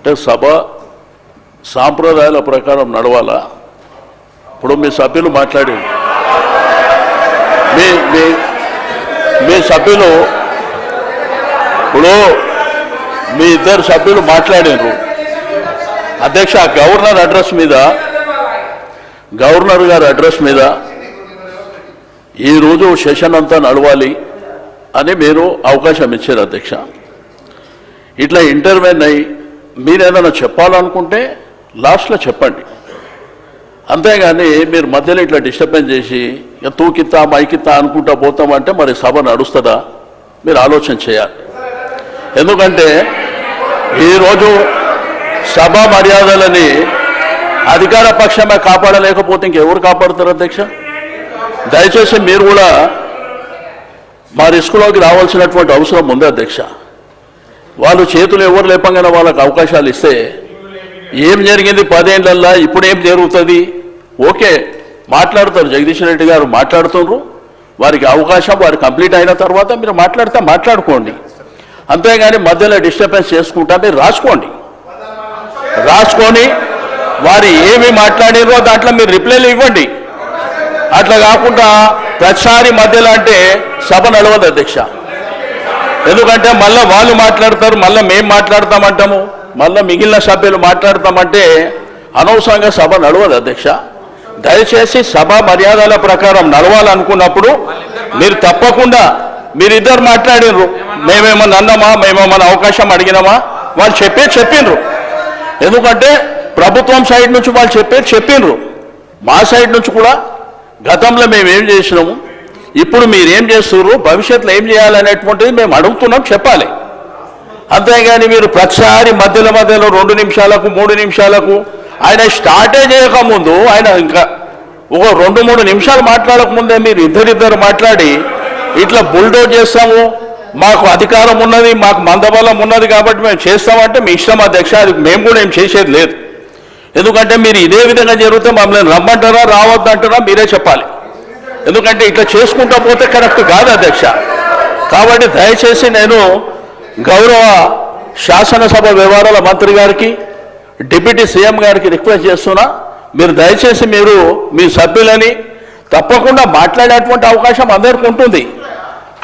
అంటే సభ సాంప్రదాయాల ప్రకారం నడవాలా? ఇప్పుడు మీ సభ్యులు మాట్లాడారు, మీ సభ్యులు ఇప్పుడు మీ ఇద్దరు సభ్యులు మాట్లాడారు. అధ్యక్ష, గవర్నర్ గారి అడ్రస్ మీద ఈరోజు సెషన్ అంతా నడవాలి అని మీరు అవకాశం ఇచ్చారు అధ్యక్ష. ఇట్లా ఇంటర్వ్యూన్ అయ్యి మీరేదైనా చెప్పాలనుకుంటే లాస్ట్లో చెప్పండి, అంతేగాని మీరు మధ్యలో ఇట్లా డిస్టర్బెన్స్ చేసి తూకిత్తా మైకిత్తా అనుకుంటా పోతామంటే మరి సభ నడుస్తుందా? మీరు ఆలోచన చేయాలి. ఎందుకంటే ఈరోజు సభా మర్యాదలని అధికార పక్షమే కాపాడలేకపోతే ఇంకెవరు కాపాడుతారు అధ్యక్ష? దయచేసి మీరు కూడా మా రిస్కులోకి రావాల్సినటువంటి అవసరం ఉంది అధ్యక్ష. వాళ్ళు చేతులు ఎవరు లేపంగానే వాళ్ళకి అవకాశాలు ఇస్తే ఏం జరిగింది 10 ఏళ్లల్లో, ఇప్పుడు ఏం జరుగుతుంది? ఓకే, మాట్లాడతారు, జగదీష్ రెడ్డి గారు మాట్లాడుతున్నారు, వారికి అవకాశం వారు కంప్లీట్ అయిన తర్వాత మీరు మాట్లాడుకోండి, అంతేగాని మధ్యలో డిస్టర్బెన్స్ చేసుకుంటా మీరు రాసుకొని వారు ఏమి మాట్లాడారో దాంట్లో మీరు రిప్లైలు ఇవ్వండి. అట్లా కాకుండా ప్రతిసారి మధ్యలో అంటే సభ నడవదు అధ్యక్ష. ఎందుకంటే మళ్ళీ వాళ్ళు మాట్లాడతారు, మళ్ళీ మేము మాట్లాడతామంటాము, మళ్ళీ మిగిలిన సభ్యులు మాట్లాడతామంటే అనవసరంగా సభ నడవదు అధ్యక్ష. దయచేసి సభ మర్యాదల ప్రకారం నడవాలనుకున్నప్పుడు మీరు తప్పకుండా మీరిద్దరు మాట్లాడినరు, మేమేమన్నా అన్నామా, మేమేమన్నా అవకాశం అడిగినామా, వాళ్ళు చెప్పిండ్రు. ఎందుకంటే ప్రభుత్వం సైడ్ నుంచి వాళ్ళు చెప్పిండ్రు, మా సైడ్ నుంచి కూడా గతంలో మేము ఏం చేసినాము, ఇప్పుడు మీరేం చేస్తున్నారు, భవిష్యత్తులో ఏం చేయాలనేటువంటిది మేము అడుగుతున్నాం, చెప్పాలి. అంతేగాని మీరు ప్రతిసారి మధ్యలో 2 నిమిషాలకు 3 నిమిషాలకు ఆయన స్టార్టే చేయకముందు ఆయన ఇంకా ఒక 2-3 నిమిషాలు మాట్లాడకముందే మీరు ఇద్దరిద్దరు మాట్లాడి ఇట్లా బుల్డోజ్ చేస్తాము, మాకు అధికారం ఉన్నది, మాకు మందబలం ఉన్నది కాబట్టి మేము చేస్తామంటే మీ ఇష్టం అధ్యక్ష. అది మేము కూడా ఏం చేసేది లేదు. ఎందుకంటే మీరు ఇదే విధంగా జరిగితే మమ్మల్ని రమ్మంటారా రావద్దంటారా మీరే చెప్పాలి. ఎందుకంటే ఇట్లా చేసుకుంటా పోతే కరెక్ట్ కాదు అధ్యక్ష. కాబట్టి దయచేసి నేను గౌరవ శాసనసభ వ్యవహారాల మంత్రి గారికి, డిప్యూటీ సీఎం గారికి రిక్వెస్ట్ చేస్తున్నా, మీరు దయచేసి మీరు మీ సభ్యులని తప్పకుండా మాట్లాడేటువంటి అవకాశం అందరికీ ఉంటుంది.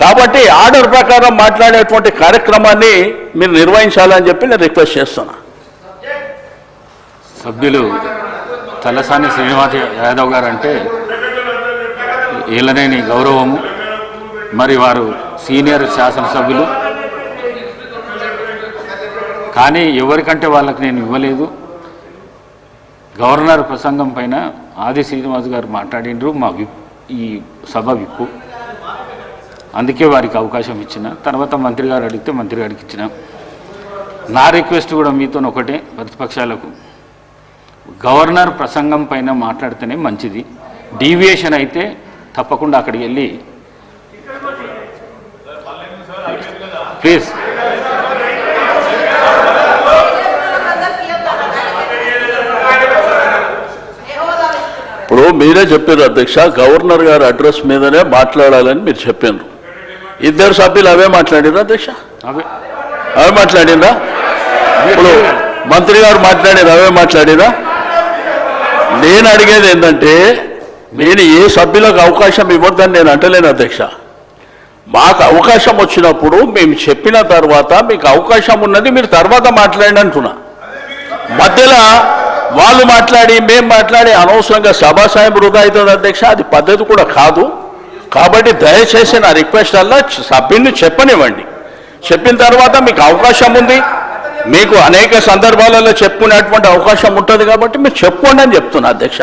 కాబట్టి ఆర్డర్ ప్రకారం మాట్లాడేటువంటి కార్యక్రమాన్ని మీరు నిర్వహించాలని చెప్పి నేను రిక్వెస్ట్ చేస్తున్నా. సభ్యులు తలసాని శ్రీనివాస్ యాదవ్ గారు అంటే ఏలనేని గౌరవము, మరి వారు సీనియర్ శాసనసభ్యులు, కానీ ఎవరికంటే వాళ్ళకి నేను ఇవ్వలేదు. గవర్నర్ ప్రసంగం పైన ఆది శ్రీనివాస్ గారు మాట్లాడినరు, మా ఈ సభ విప్పు, అందుకే వారికి అవకాశం ఇచ్చిన. తర్వాత మంత్రి గారు అడిగితే మంత్రి గారికి ఇచ్చిన. నా రిక్వెస్ట్ కూడా మీతో ఒకటే, ప్రతిపక్షాలకు గవర్నర్ ప్రసంగం పైన మాట్లాడితేనే మంచిది. డీవియేషన్ అయితే తప్పకుండా అక్కడికి వెళ్ళి ప్లీజ్ ఇప్పుడు మీరే చెప్పారు అధ్యక్ష, గవర్నర్ గారి అడ్రస్ మీదనే మాట్లాడాలని మీరు చెప్పారు. ఇద్దరు సభ్యులు అవే మాట్లాడారు అధ్యక్ష, అవే మాట్లాడిందా? ఇప్పుడు మంత్రి గారు మాట్లాడారు, అవే మాట్లాడిరా? నేను అడిగేది ఏంటంటే, నేను ఏ సభ్యులకు అవకాశం ఇవ్వద్దని నేను అంటలేను అధ్యక్ష. మాకు అవకాశం వచ్చినప్పుడు మేము చెప్పిన తర్వాత మీకు అవకాశం ఉన్నది మీరు తర్వాత మాట్లాడండి అంటున్నా. మధ్యలో వాళ్ళు మాట్లాడి మేము మాట్లాడి అనవసరంగా సభాసాయం వృధా అవుతుంది అధ్యక్ష, అది పద్ధతి కూడా కాదు. కాబట్టి దయచేసి నా రిక్వెస్ట్ అలా సభ్యుల్ని చెప్పనివ్వండి, చెప్పిన తర్వాత మీకు అవకాశం ఉంది, మీకు అనేక సందర్భాలలో చెప్పుకునేటువంటి అవకాశం ఉంటుంది కాబట్టి మీరు చెప్పుకోండి అని చెప్తున్నా అధ్యక్ష.